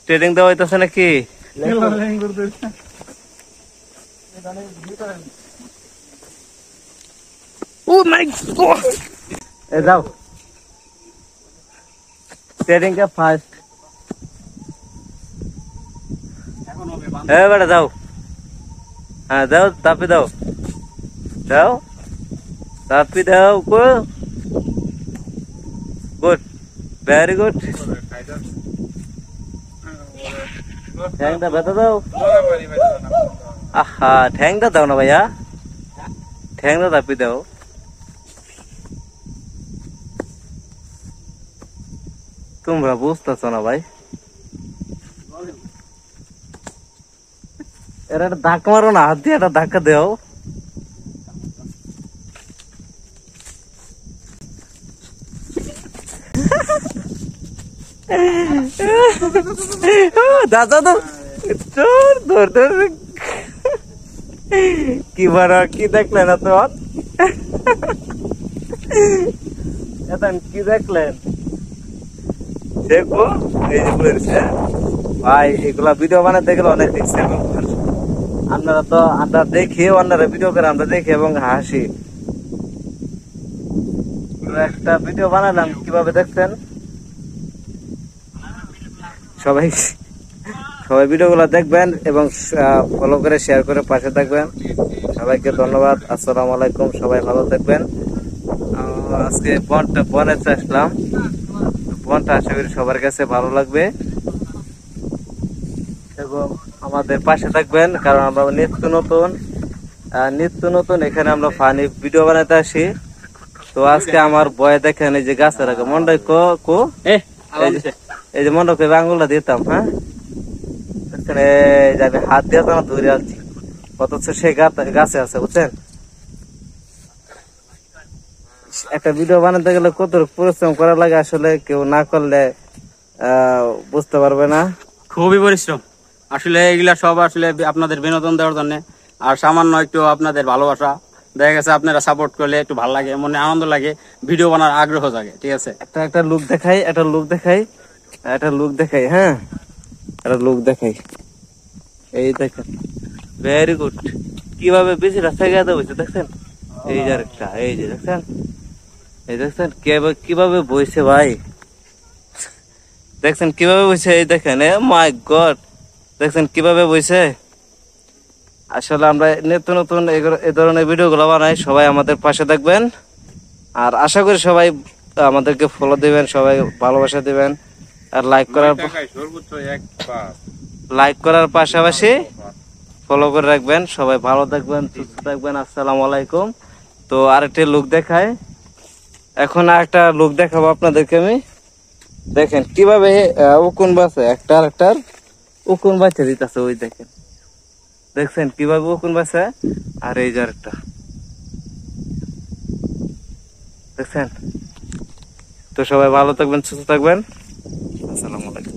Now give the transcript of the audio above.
Trading দেওয়া হইতেছে নাকি? যাও ট্রেডিং কে ফার্স্ট বেটা যাও। হ্যাঁ দাও তাপি দাও দাও তাপি দাও। Good very good. ঠ্যাংটা ব্যথা দাও। আহা ঠ্যাংটা দাও না ভাইয়া, ঠ্যাংটা তাপি দাও। তোমরা বুঝতেছ না ভাই, এর একটা ধাক্কা মারো না, হাত দিয়ে একটা ধাক্কা দেও। দাদা তো ধর ধর কি বারা কি দেখলেন তোমার, এখন কি দেখলেন দেখো। এই যে বলেছে ভাই এগুলা ভিডিও বানাতে গেলে অনেক দেখছে, আপনারা তো আমরা দেখি অন্যরা ভিডিও করে আমরা দেখি এবং হাসি। একটা ভিডিও বানালাম কিভাবে দেখছেন সবাই, সবাই ভিডিও গুলা দেখবেন এবং ফলো করে শেয়ার করে পাশে থাকবেন। সবাইকে ধন্যবাদ, আসসালামু আলাইকুম, সবাই ভালো থাকবেন। আজকে বনে আসলাম, বনটা আশা করি সবার কাছে ভালো লাগবে এবং আমাদের পাশে থাকবেন, কারণ আমরা নিত্য নতুন এখানে আমরা ফানি ভিডিও বানাতে আসি। তো আজকে আমার বয়ে দেখেন এই যে গাছের আগে মন্ডাই এই যে মন্ডকে আঙ্গুলটা দিতাম, হ্যাঁ আমি হাত দিয়ে তো ধরে আছি, অথচ সে গাছে আছে বুঝছেন। একটা ভিডিও বানাতে গেলে কত পরিশ্রম করা লাগে আসলে কেউ না করলে বুঝতে পারবে না। খুবই পরিশ্রম আসলে, এগুলা সব আসলে আপনাদের বিনোদন দেওয়ার জন্য আর সামান্য একটু আপনাদের ভালোবাসা। দেখা গেছে আপনারা সাপোর্ট করলে একটু ভালো লাগে, মনে আনন্দ লাগে, ভিডিও বানার আগ্রহ জাগে। ঠিক আছে, একটা লুক দেখাই, একটা লুক দেখাই, হ্যাঁ একটা লুক দেখাই। এই দেখেন ভেরি গুড, কিভাবে বেশি রাস্তায় গেতে বসে দেখছেন। এই যে আরেকটা, এই যে দেখছেন, এই দেখছেন কিভাবে বইছে ভাই, দেখছেন কিভাবে বইছে। এই দেখেন এ মাই গড, দেখছেন কিভাবে বইছে। আসলে আমরা নিত্য নতুন এই ধরনের ভিডিও গুলো বানাই, সবাই আমাদের পাশে থাকবেন আর আশা করি সবাই আমাদেরকে ফলো দিবেন, সবাই ভালোবাসা দিবেন আর লাইক করার পাশাপাশি ফলো করে রাখবেন। সবাই ভালো থাকবেন, সুস্থ থাকবেন, আসসালামু আলাইকুম। তো আরেকটা লুক দেখায়, এখন আরেকটা লুক দেখাবো আপনাদেরকে আমি। দেখেন কিভাবে উকুন বাসে একটার উকুন বাচ্চা দিতেছে, ওই দেখেন দেখছেন কিভাবে উকুন বাসে। আর এই যে আরেকটা দেখছেন। তো সবাই ভালো থাকবেন, সুস্থ থাকবেন, আসসালামু আলাইকুম।